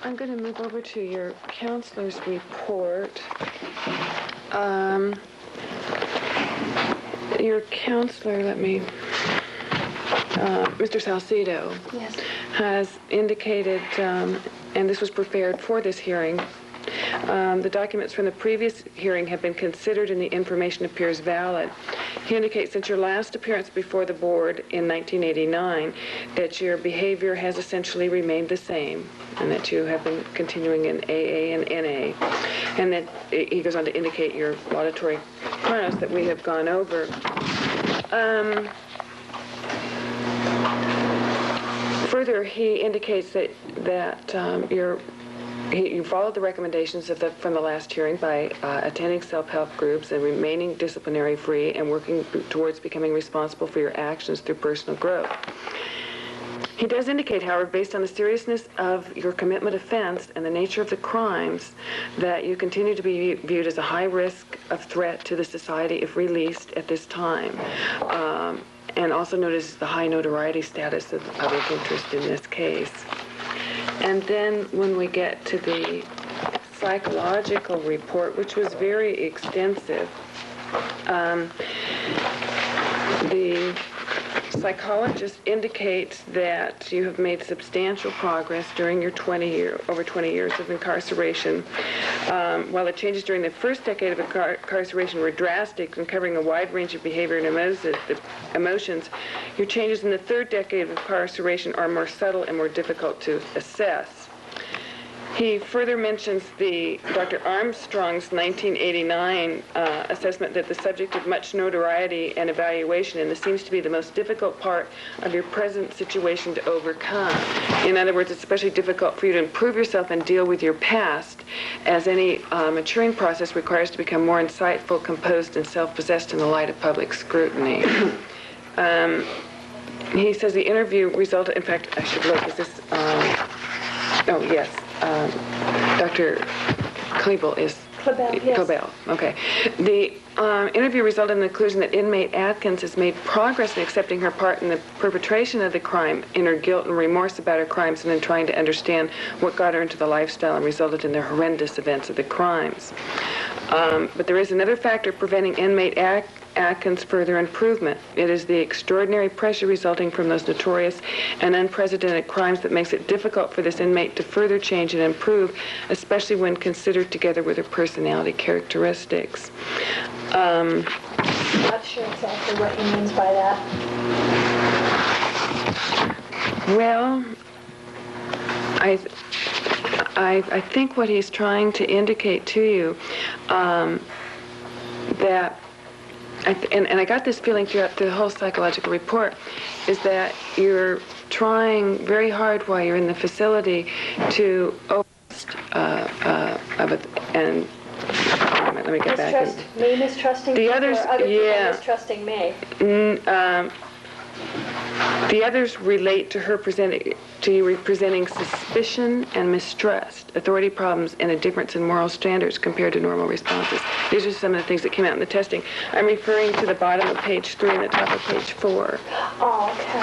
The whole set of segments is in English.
I'm going to move over to your counselor's report. Your counselor, Mr. Salcido, yes, has indicated, and this was prepared for this hearing, the documents from the previous hearing have been considered and the information appears valid. He indicates since your last appearance before the board in 1989 that your behavior has essentially remained the same and that you have been continuing in AA and NA. And then he goes on to indicate your laudatory chronos that we have gone over. Further, he indicates that you followed the recommendations from the last hearing by attending self-help groups and remaining disciplinary free and working towards becoming responsible for your actions through personal growth. He does indicate, however, based on the seriousness of your commitment offense and the nature of the crimes, that you continue to be viewed as a high risk of threat to the society if released at this time. And also notice the high notoriety status of the public interest in this case. And then when we get to the psychological report, which was very extensive, the psychologist indicates that you have made substantial progress during your over 20 years of incarceration. While the changes during the first decade of incarceration were drastic and covering a wide range of behavior and emotions, your changes in the third decade of incarceration are more subtle and more difficult to assess. He further mentions Dr. Armstrong's 1989 assessment that the subject of much notoriety and evaluation, and this seems to be the most difficult part of your present situation to overcome. In other words, it's especially difficult for you to improve yourself and deal with your past, as any maturing process requires to become more insightful, composed, and self-possessed in the light of public scrutiny. He says the interview resulted, in fact, I should look, is this, oh, yes. Dr. Klebel is... Klebel, yes. Klebel, okay. The interview resulted in the conclusion that inmate Atkins has made progress in accepting her part in the perpetration of the crime, in her guilt and remorse about her crimes, and in trying to understand what got her into the lifestyle and resulted in the horrendous events of the crimes. But there is another factor preventing inmate Atkins' further improvement. It is the extraordinary pressure resulting from those notorious and unprecedented crimes that makes it difficult for this inmate to further change and improve, especially when considered together with her personality characteristics. I'm not sure exactly what he means by that. Well, I think what he's trying to indicate to you, that and I got this feeling throughout the whole psychological report, is that you're trying very hard while you're in the facility to and let me get back. Me mistrusting the others, or other people yeah, mistrusting me. The others relate to her presenting suspicion and mistrust, authority problems, and a difference in moral standards compared to normal responses. These are some of the things that came out in the testing. I'm referring to the bottom of page 3 and the top of page 4. Oh, okay.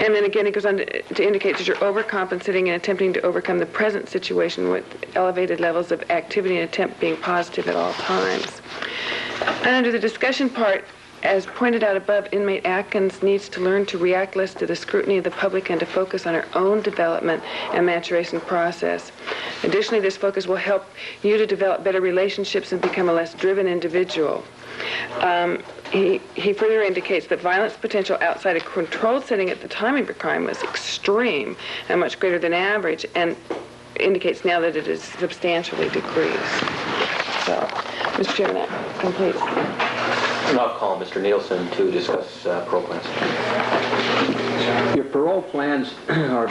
And then again, it goes on to indicate that you're overcompensating and attempting to overcome the present situation with elevated levels of activity and attempt being positive at all times. And under the discussion part, as pointed out above, inmate Atkins needs to learn to react less to the scrutiny of the public and to focus on her own development and maturation process. Additionally, this focus will help you to develop better relationships and become a less driven individual. He further indicates that violence potential outside a controlled setting at the time of your crime was extreme and much greater than average, and indicates now that it is substantially decreased. So, Mr. Chairman, that completes. And I'll call Mr. Nielsen to discuss parole plans. Your parole plans are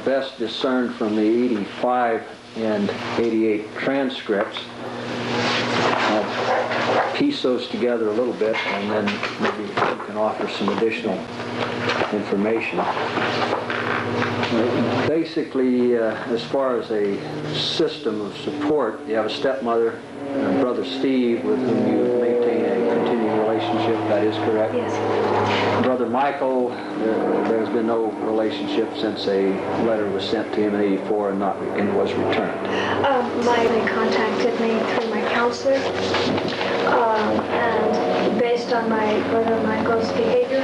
best discerned from the 85 and 88 transcripts. I'll piece those together a little bit, and then maybe you can offer some additional information. Basically, as far as a system of support, you have a stepmother and brother Steve with whom you maintain a continuing relationship. relationship, that is correct? Yes. Brother Michael, there's been no relationship since a letter was sent to him in '84 and was returned. They contacted me through my counselor, and based on my brother Michael's behavior,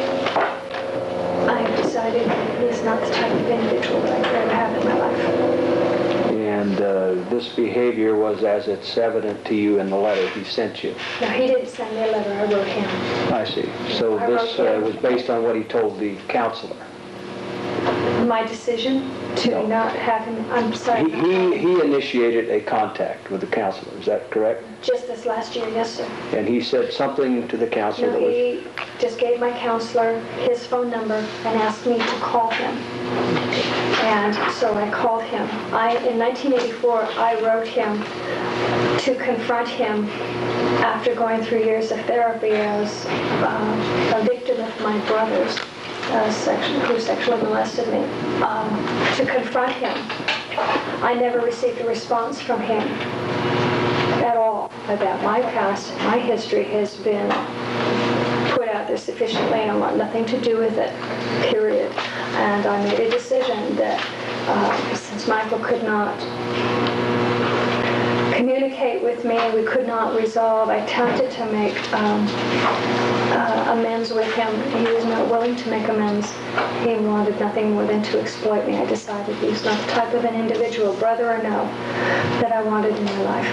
I decided he's not the type of individual that I'd rather have in my life. And this behavior was as it's evident to you in the letter he sent you. No, he didn't send me a letter. I wrote him. I see. So this was based on what he told the counselor. My decision to not have him. I'm sorry. He initiated a contact with the counselor. Is that correct? Just this last year, yes, sir. And he said something to the counselor. No, he just gave my counselor his phone number and asked me to call him. And so I called him. In 1984, I wrote him to confront him after going through years of therapy. I was a victim of my brother's who sexually molested me. To confront him. I never received a response from him at all about my past. My history has been put out there sufficiently, and I want nothing to do with it, period. And I made a decision that since Michael could not communicate with me, we could not resolve. I attempted to make amends with him. He was not willing to make amends. He wanted nothing more than to exploit me. I decided he was not the type of an individual, brother or no, that I wanted in my life.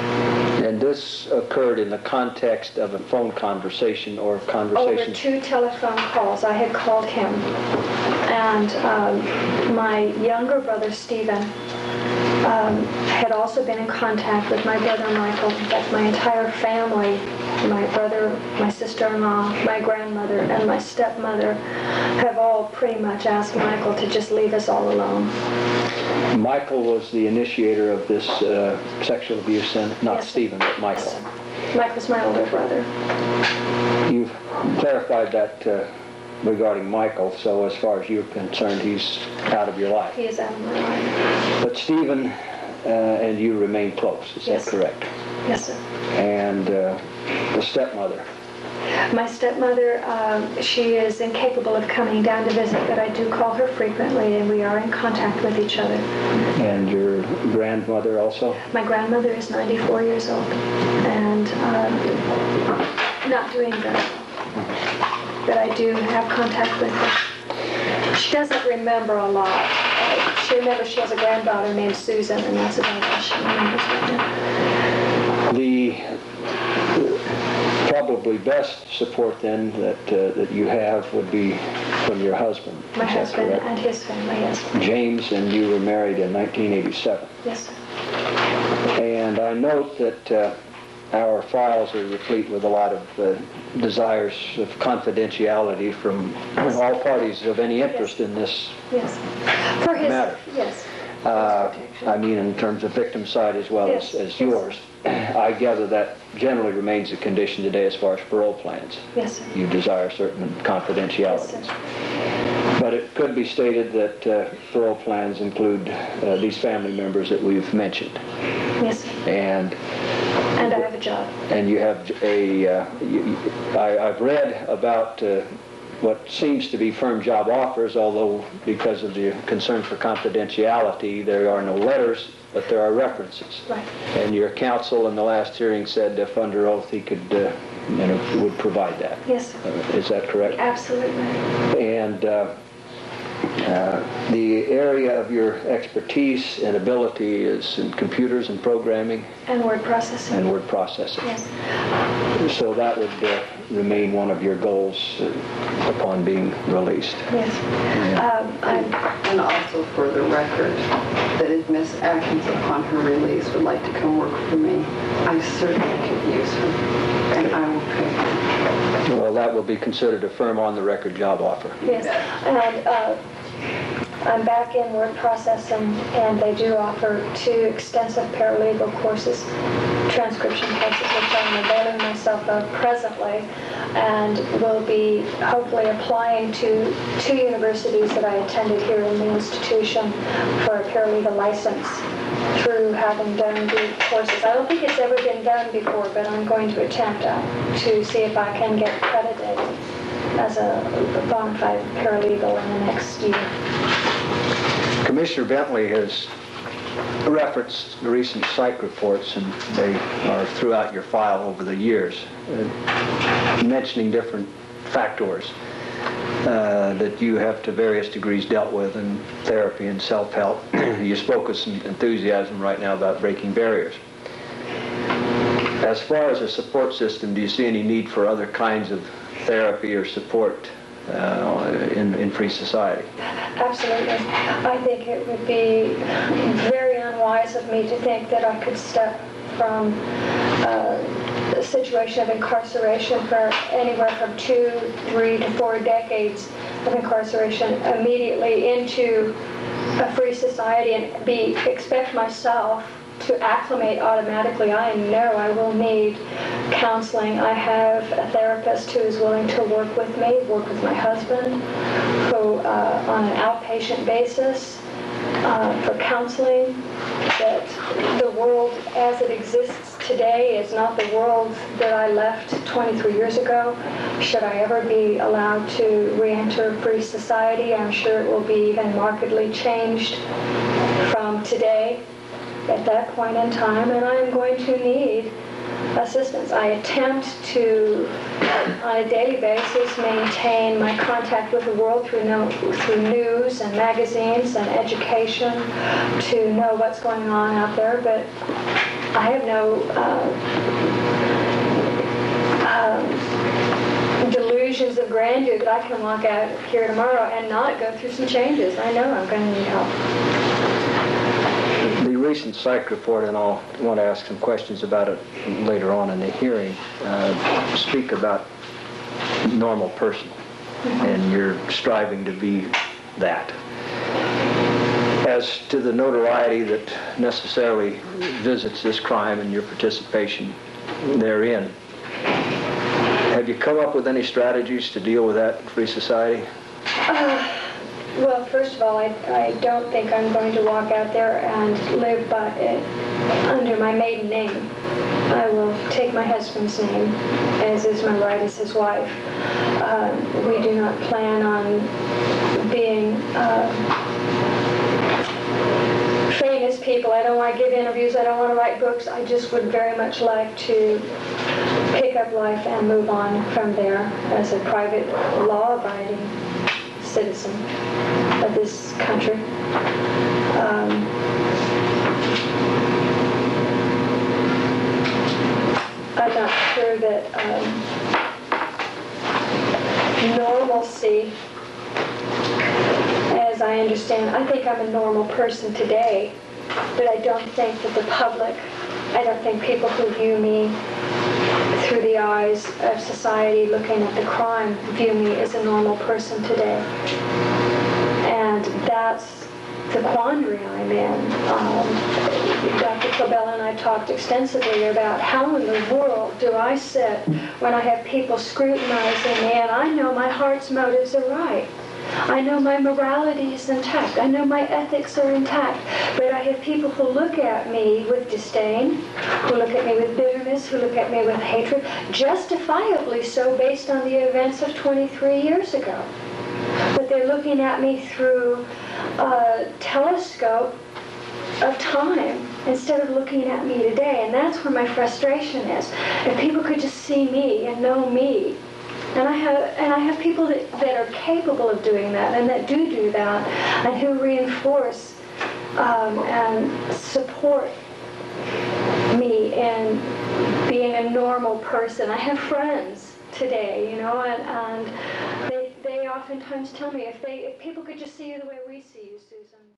And this occurred in the context of a phone conversation or conversation? Over 2 telephone calls. I had called him. And my younger brother, Stephen, had also been in contact with my brother Michael. In fact, my entire family, my brother, my sister-in-law, my grandmother, and my stepmother have all pretty much asked Michael to just leave us all alone. Michael was the initiator of this sexual abuse, and not Yes, Stephen, but Michael. Yes, Michael's my older brother. You've clarified that regarding Michael, so as far as you're concerned, he's out of your life. He is out of my life. But Stephen and you remain close, is Yes. that correct? Yes, sir. And the stepmother? My stepmother, she is incapable of coming down to visit, but I do call her frequently, and we are in contact with each other. And your grandmother also? My grandmother is 94 years old, and not doing very well. But I do have contact with her. She doesn't remember a lot. She remembers she has a granddaughter named Susan, and that's about all she remembers right now. The probably best support then that you have would be from your husband. My is that husband correct? and his family, yes. James, and you were married in 1987. Yes, sir. And I note that our files are replete with a lot of desires of confidentiality from all parties of any interest in this Yes. For his, matter. yes. I mean in terms of victim side as well Yes, as yes. yours. I gather that generally remains the condition today as far as parole plans. Yes, sir. You desire certain Yes, confidentialities. sir. But it could be stated that parole plans include these family members that we've mentioned. Yes, sir. And And I have a job. you have I've read about what seems to be firm job offers, although because of the concern for confidentiality, there are no letters, but there are references. Right. And your counsel in the last hearing said if under oath he could, would provide that. Yes, sir. Is that correct? Absolutely. And the area of your expertise and ability is in computers and programming And word processing. and word processing. Yes. So that would remain one of your goals upon being released. Yes. And also for the record, that if Miss Atkins, upon her release, would like to come work for me, I certainly could use her, and I will pay her. Well, that will be considered a firm on-the-record job offer. Yes. And I'm back in word processing, and they do offer 2 extensive paralegal courses, transcription courses, which I'm availing myself of presently, and will be hopefully applying to 2 universities that I attended here in the institution for a paralegal license through having done the courses. I don't think it's ever been done before, but I'm going to attempt to see if I can get accredited as a bona fide paralegal in the next year. Commissioner Bentley has referenced the recent psych reports, and they are throughout your file over the years, mentioning different factors that you have to various degrees dealt with in therapy and self-help. You spoke with some enthusiasm right now about breaking barriers. As far as a support system, do you see any need for other kinds of therapy or support in free society? Absolutely. I think it would be very unwise of me to think that I could step from a situation of incarceration for anywhere from 2, 3 to 4 decades of incarceration immediately into a free society and expect myself to acclimate automatically. I know I will need counseling. I have a therapist who is willing to work with me, work with my husband, who on an outpatient basis for counseling. That the world as it exists today is not the world that I left 23 years ago. Should I ever be allowed to re-enter free society, I'm sure it will be even markedly changed from today at that point in time, and I am going to need assistance. I attempt to, on a daily basis, maintain my contact with the world through news and magazines and education to know what's going on out there, but I have no delusions of grandeur that I can walk out here tomorrow and not go through some changes. I know I'm going to need help. The recent psych report, and I'll want to ask some questions about it later on in the hearing, speak about normal person, and you're striving to be that. As to the notoriety that necessarily visits this crime and your participation therein, have you come up with any strategies to deal with that in free society? Well, first of all, I don't think I'm going to walk out there and live by under my maiden name. I will take my husband's name, as is my right as his wife. We do not plan on being famous people. I don't want to give interviews. I don't want to write books. I just would very much like to pick up life and move on from there as a private, law-abiding citizen of this country. I'm not sure that normalcy, as I understand, I think I'm a normal person today, but I don't think that the public, I don't think people who view me through the eyes of society looking at the crime view me as a normal person today. And that's the quandary I'm in. Dr. Cobell and I talked extensively about how in the world do I sit when I have people scrutinizing me and I know my heart's motives are right. I know my morality is intact. I know my ethics are intact. But I have people who look at me with disdain, who look at me with bitterness, who look at me with hatred, justifiably so based on the events of 23 years ago. But they're looking at me through a telescope of time instead of looking at me today. And that's where my frustration is. If people could just see me and know me. And I have people that are capable of doing that and that do that and who reinforce and support me in being a normal person. I have friends today, you know, and they oftentimes tell me if people could just see you the way we see you, Susan.